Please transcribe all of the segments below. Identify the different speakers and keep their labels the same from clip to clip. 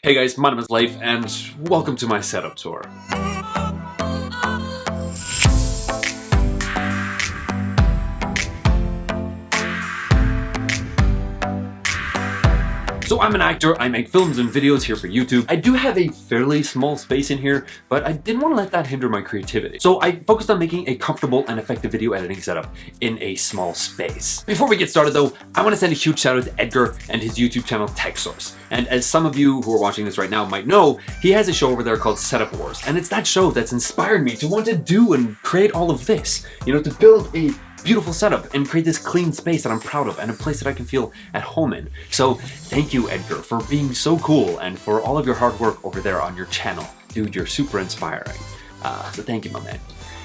Speaker 1: Hey guys, my name is Leif and welcome to my setup tour. So I'm an actor, I make films and videos here for YouTube. I do have a fairly small space in here, but I didn't want to let that hinder my creativity. So I focused on making a comfortable and effective video editing setup in a small space. Before we get started though, I want to send a huge shout out to Edgar and his YouTube channel TechSource. And as some of you who are watching this right now might know, he has a show over there called Setup Wars. And it's that show that's inspired me to want to do and create all of this. You know, to build a beautiful setup and create this clean space that I'm proud of and a place that I can feel at home in. So thank you, Edgar, for being so cool and for all of your hard work over there on your channel. Dude, you're super inspiring. So thank you, my man.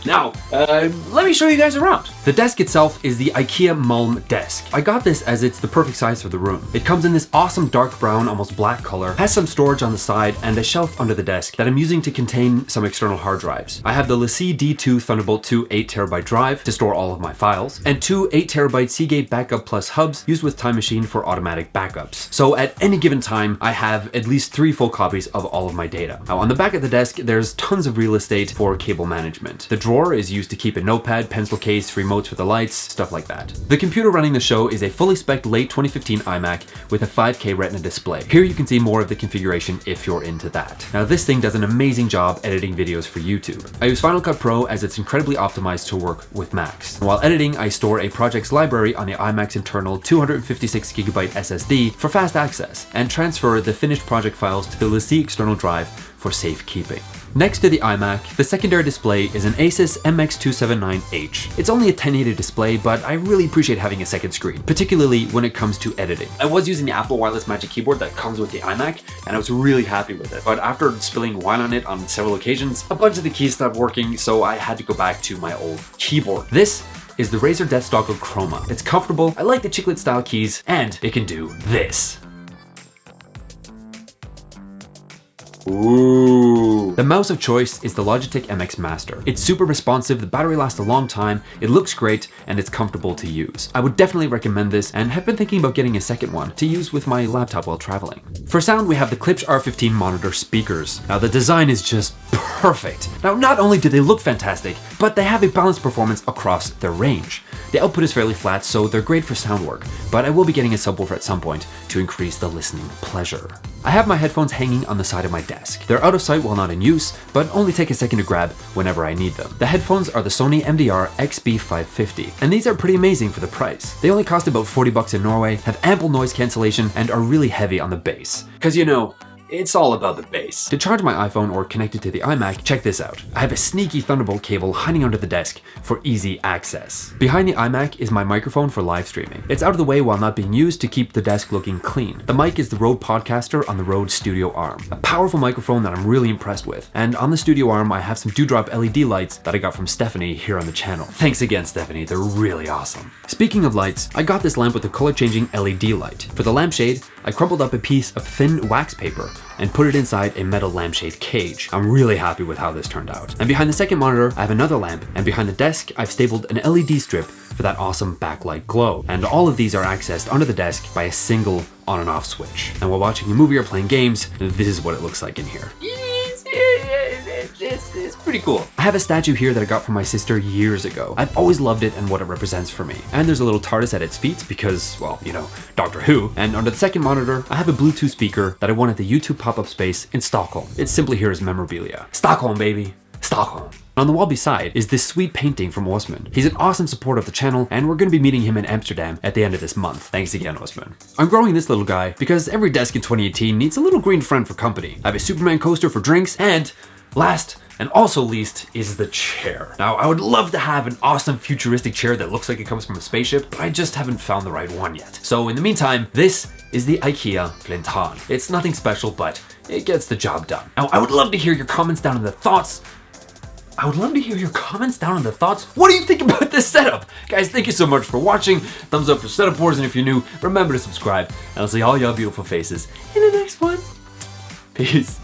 Speaker 1: Now, let me show you guys around. The desk itself is the Ikea Mom Desk. I got this as it's the perfect size for the room. It comes in this awesome dark brown, almost black color, has some storage on the side and a shelf under the desk that I'm using to contain some external hard drives. I have the Leif D2 Thunderbolt 2 8TB drive to store all of my files, and two 8TB Seagate Backup Plus hubs used with Time Machine for automatic backups. So at any given time, I have at least 3 full copies of all of my data. Now on the back of the desk, there's tons of real estate for cable management. The drawer is used to keep a notepad, pencil case, remotes for the lights, stuff like that. The computer running the show is a fully spec'd late 2015 iMac with a 5K Retina display. Here you can see more of the configuration if you're into that. Now this thing does an amazing job editing videos for YouTube. I use Final Cut Pro as it's incredibly optimized to work with Macs. While editing, I store a projects library on the iMac's internal 256GB SSD for fast access and transfer the finished project files to the Leif external drive for safekeeping. Next to the iMac, the secondary display is an Asus MX279H. It's only a 1080 display, but I really appreciate having a second screen, particularly when it comes to editing. I was using the Apple Wireless Magic Keyboard that comes with the iMac, and I was really happy with it. But after spilling wine on it on several occasions, a bunch of the keys stopped working, so I had to go back to my old keyboard. This is the Razer Deathstalker Chroma. It's comfortable, I like the chiclet style keys, and it can do this. Ooh. The mouse of choice is the Logitech MX Master. It's super responsive, the battery lasts a long time, it looks great, and it's comfortable to use. I would definitely recommend this and have been thinking about getting a second one to use with my laptop while traveling. For sound, we have the Klipsch R15 monitor speakers. Now the design is just perfect. Now not only do they look fantastic, but they have a balanced performance across their range. The output is fairly flat, so they're great for sound work, but I will be getting a subwoofer at some point to increase the listening pleasure. I have my headphones hanging on the side of my desk. They're out of sight while not in use, but only take a second to grab whenever I need them. The headphones are the Sony MDR XB550, and these are pretty amazing for the price. They only cost about 40 bucks in Norway, have ample noise cancellation, and are really heavy on the bass. Cause you know, it's all about the bass. To charge my iPhone or connect it to the iMac, check this out. I have a sneaky Thunderbolt cable hiding under the desk for easy access. Behind the iMac is my microphone for live streaming. It's out of the way while not being used to keep the desk looking clean. The mic is the Rode Podcaster on the Rode Studio Arm, a powerful microphone that I'm really impressed with. And on the Studio Arm, I have some dewdrop LED lights that I got from Stephanie here on the channel. Thanks again, Stephanie, they're really awesome. Speaking of lights, I got this lamp with a color-changing LED light. For the lampshade, I crumpled up a piece of thin wax paper and put it inside a metal lampshade cage. I'm really happy with how this turned out. And behind the second monitor, I have another lamp, and behind the desk, I've stapled an LED strip for that awesome backlight glow. And all of these are accessed under the desk by a single on and off switch. And while watching a movie or playing games, this is what it looks like in here. It's pretty cool. I have a statue here that I got from my sister years ago. I've always loved it and what it represents for me. And there's a little TARDIS at its feet because, well, you know, Doctor Who. And under the second monitor, I have a Bluetooth speaker that I won at the YouTube pop-up space in Stockholm. It's simply here as memorabilia. Stockholm, baby. Stockholm. On the wall beside is this sweet painting from Osman. He's an awesome supporter of the channel, and we're going to be meeting him in Amsterdam at the end of this month. Thanks again, Osman. I'm growing this little guy because every desk in 2018 needs a little green friend for company. I have a Superman coaster for drinks, and last and also least is the chair. Now, I would love to have an awesome futuristic chair that looks like it comes from a spaceship, but I just haven't found the right one yet. So in the meantime, this is the Ikea Flintan. It's nothing special, but it gets the job done. Now, I would love to hear your comments down in the thoughts. What do you think about this setup? Guys, thank you so much for watching. Thumbs up for Setup Wars, and if you're new, remember to subscribe. And I'll see all y'all beautiful faces in the next one. Peace.